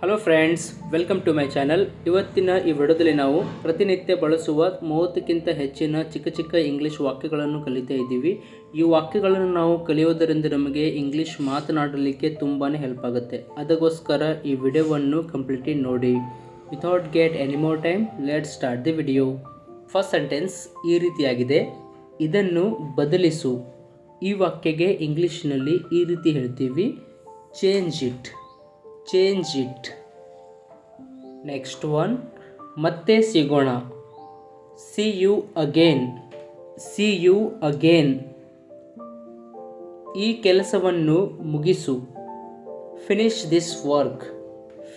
Hello friends, welcome to my channel. ಇವತ್ತಿನ ಈ ವಿಡಿಯೋದಲ್ಲಿ ನಾವು ಪ್ರತಿನಿತ್ಯ ಬಳಸುವ 30ಕ್ಕಿಂತ ಹೆಚ್ಚಿನ ಚಿಕ್ಕ ಚಿಕ್ಕ ಇಂಗ್ಲೀಷ್ ವಾಕ್ಯಗಳನ್ನು ಕಲಿತಾ ಇದ್ದೀವಿ. ಈ ವಾಕ್ಯಗಳನ್ನು ನಾವು ಕಲಿಯೋದರಿಂದ ನಮಗೆ ಇಂಗ್ಲೀಷ್ ಮಾತನಾಡಲಿಕ್ಕೆ ತುಂಬಾ ಹೆಲ್ಪ್ ಆಗುತ್ತೆ. ಅದಕ್ಕೋಸ್ಕರ ಈ ವಿಡಿಯೋವನ್ನು ಕಂಪ್ಲೀಟ್ಲಿ ನೋಡಿ. Without get any more time, let's start the video. First sentence ಈ ರೀತಿಯಾಗಿದೆ: ಇದನ್ನು ಬದಲಿಸು. ಈ ವಾಕ್ಯಗೆ ಇಂಗ್ಲೀಷ್ನಲ್ಲಿ ಈ ರೀತಿ ಹೇಳ್ತೀವಿ: change it. Change it. Next one, ಮತ್ತೆ ಸಿಗೋಣ. See you again. See you again. ಈ ಕೆಲಸವನ್ನು ಮುಗಿಸು. Finish this work.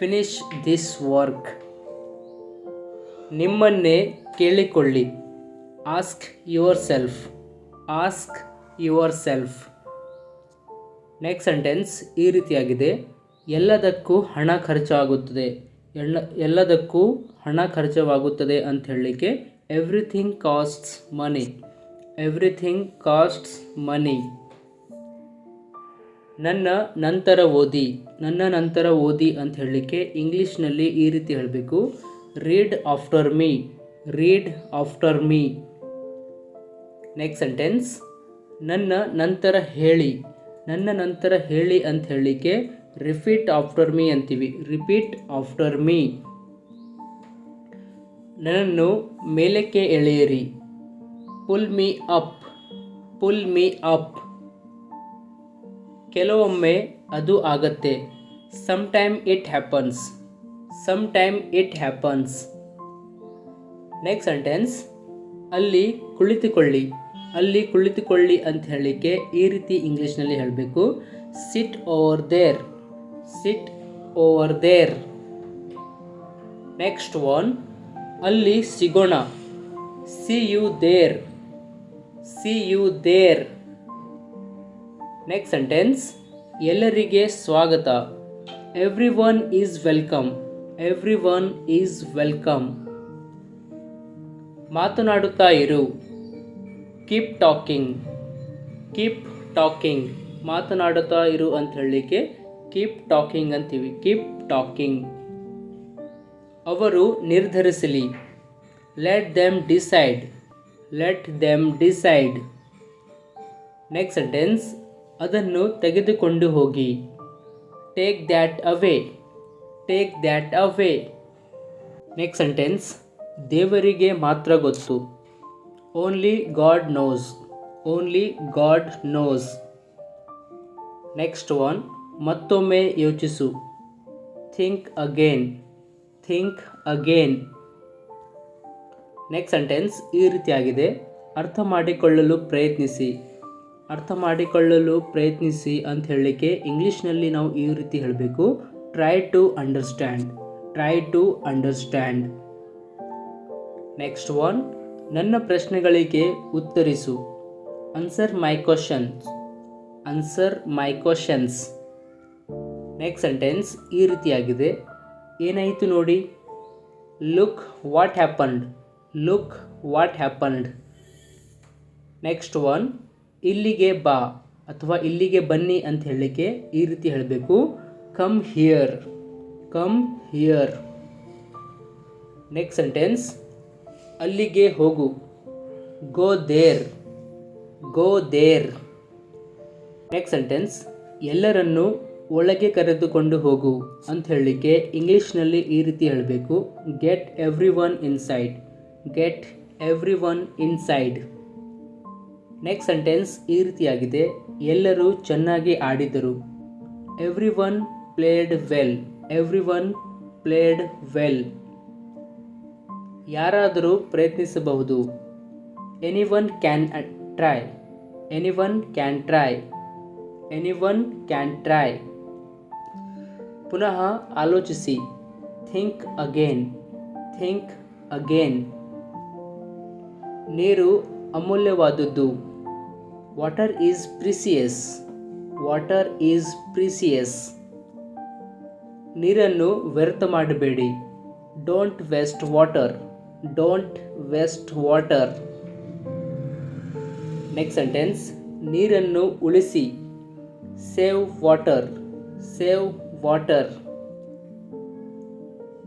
Finish this work. ನಿಮ್ಮನ್ನೇ ಕೇಳಿಕೊಳ್ಳಿ. Ask yourself. Ask yourself. Next sentence ಈ ರೀತಿಯಾಗಿದೆ: ಎಲ್ಲದಕ್ಕೂ ಹಣ ಖರ್ಚಾಗುತ್ತದೆ. ಎಲ್ಲದಕ್ಕೂ ಹಣ ಖರ್ಚವಾಗುತ್ತದೆ ಅಂತ ಹೇಳಲಿಕ್ಕೆ ಎವ್ರಿಥಿಂಗ್ ಕಾಸ್ಟ್ಸ್ ಮನಿ. ಎವ್ರಿಥಿಂಗ್ ಕಾಸ್ಟ್ಸ್ ಮನಿ. ನನ್ನ ನಂತರ ಓದಿ. ನನ್ನ ನಂತರ ಓದಿ ಅಂತ ಹೇಳಲಿಕ್ಕೆ ಇಂಗ್ಲೀಷ್ನಲ್ಲಿ ಈ ರೀತಿ ಹೇಳಬೇಕು: read after me. Read after me. Next sentence ನನ್ನ ನಂತರ ಹೇಳಿ. ನನ್ನ ನಂತರ ಹೇಳಿ ಅಂತ ಹೇಳಲಿಕ್ಕೆ ರಿಪೀಟ್ ಆಫ್ಟರ್ ಮೀ ಅಂತೀವಿ. Repeat after me. ನನ್ನನ್ನು ಮೇಲಕ್ಕೆ ಎಳೆಯಿರಿ. Pull me up. Pull me up. ಕೆಲವೊಮ್ಮೆ ಅದು ಆಗತ್ತೆ. Some time it happens. Some time it happens. Next sentence ಅಲ್ಲಿ ಕುಳಿತುಕೊಳ್ಳಿ. ಅಲ್ಲಿ ಕುಳಿತುಕೊಳ್ಳಿ ಅಂತ ಹೇಳಲಿಕ್ಕೆ ಈ ರೀತಿ ಇಂಗ್ಲೀಷ್ನಲ್ಲಿ ಹೇಳಬೇಕು: sit over there. Sit over there. Next one, ಅಲ್ಲಿ ಸಿಗೋಣ. See you there. See you there. Next sentence ಎಲ್ಲರಿಗೆ ಸ್ವಾಗತ. Everyone is welcome. Everyone is welcome. ಮಾತನಾಡುತ್ತಾ ಇರು. Keep talking. Keep talking. ಮಾತನಾಡುತ್ತಾ ಇರು ಅಂತ ಹೇಳಲಿಕ್ಕೆ ಕೀಪ್ ಟಾಕಿಂಗ್ ಅಂತೀವಿ. Keep talking. ಅವರು ನಿರ್ಧರಿಸಲಿ. Let them decide. Let them decide. Next sentence ಅದನ್ನು ತೆಗೆದುಕೊಂಡು ಹೋಗಿ. Take that away. Take that away. Next sentence ದೇವರಿಗೆ ಮಾತ್ರ ಗೊತ್ತು. Only God knows. Only God knows. Next one, ಮತ್ತೊಮ್ಮೆ ಯೋಚಿಸು. Think again. Think again. Next sentence ಈ ರೀತಿಯಾಗಿದೆ: ಅರ್ಥ ಮಾಡಿಕೊಳ್ಳಲು ಪ್ರಯತ್ನಿಸಿ. ಅರ್ಥ ಮಾಡಿಕೊಳ್ಳಲು ಪ್ರಯತ್ನಿಸಿ ಅಂತ ಹೇಳಲಿಕ್ಕೆ ಇಂಗ್ಲೀಷ್ನಲ್ಲಿ ನಾವು ಈ ರೀತಿ ಹೇಳಬೇಕು: try to understand. Try to understand. Next one, ನನ್ನ ಪ್ರಶ್ನೆಗಳಿಗೆ ಉತ್ತರಿಸು. Answer my questions. Answer my questions. Next sentence ಈ ರೀತಿಯಾಗಿದೆ: ಏನಾಯಿತು ನೋಡಿ. Look what happened. Look what happened. Next one, ಇಲ್ಲಿಗೆ ಬಾ ಅಥವಾ ಇಲ್ಲಿಗೆ ಬನ್ನಿ ಅಂತ ಹೇಳಲಿಕ್ಕೆ ಈ ರೀತಿ ಹೇಳಬೇಕು: come here. Come here. Next sentence ಅಲ್ಲಿಗೆ ಹೋಗು. Go there. Go there. Next sentence ಎಲ್ಲರನ್ನೂ ಒಳಗೆ ಕರೆದುಕೊಂಡು ಹೋಗು ಅಂತ ಹೇಳಲಿಕ್ಕೆ ಇಂಗ್ಲೀಷ್ನಲ್ಲಿ ಈ ರೀತಿ ಹೇಳಬೇಕು: get everyone inside. Get everyone inside. Next sentence ಈ ರೀತಿಯಾಗಿದೆ: ಎಲ್ಲರೂ ಚೆನ್ನಾಗಿ ಆಡಿದರು. Everyone played well. Everyone played well. ಯಾರಾದರೂ ಪ್ರಯತ್ನಿಸಬಹುದು. Anyone can try. Anyone can try. Anyone can try. ಪುನಃ ಆಲೋಚಿಸಿ. Think again. Think again. ನೀರು ಅಮೂಲ್ಯವಾದದ್ದು. Water is precious. Water is precious. ನೀರನ್ನು ವ್ಯರ್ಥ ಮಾಡಬೇಡಿ. Don't waste water. Don't waste water. Next sentence ನೀರನ್ನು ಉಳಿಸಿ. Save water. Save water.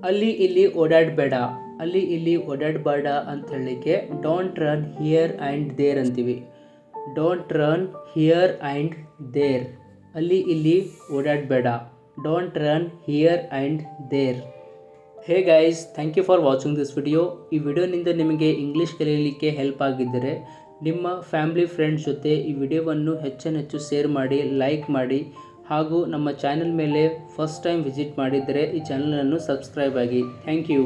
ಅಲ್ಲಿ ಇಲ್ಲಿ ಓಡಾಡಬೇಡ, ಅಲ್ಲಿ ಇಲ್ಲಿ ಓಡಾಡಬೇಡ ಅಂತ ಹೇಳಲಿಕ್ಕೆ don't run here and there ಅಂತೀವಿ. Don't run here and there, ಅಲ್ಲಿ ಇಲ್ಲಿ ಓಡಾಡಬೇಡ. Don't run here and there. Hey guys, thank you for watching this video. ಈ ವಿಡಿಯೋನಿಂದ ನಿಮಗೆ ಇಂಗ್ಲೀಷ್ ಕಲಿಯಲಿಕ್ಕೆ ಹೆಲ್ಪ್ ಆಗಿದ್ದರೆ ನಿಮ್ಮ ಫ್ಯಾಮಿಲಿ ಫ್ರೆಂಡ್ಸ್ ಜೊತೆ ಈ ವಿಡಿಯೋವನ್ನು ಹೆಚ್ಚು ಶೇರ್ ಮಾಡಿ, ಲೈಕ್ ಮಾಡಿ. ಹಾಗೂ ನಮ್ಮ ಚಾನೆಲ್ ಮೇಲೆ ಫಸ್ಟ್ ಟೈಮ್ ವಿಸಿಟ್ ಮಾಡಿದರೆ ಈ ಚಾನಲನ್ನು ಸಬ್ಸ್ಕ್ರೈಬ್ ಆಗಿ. Thank you.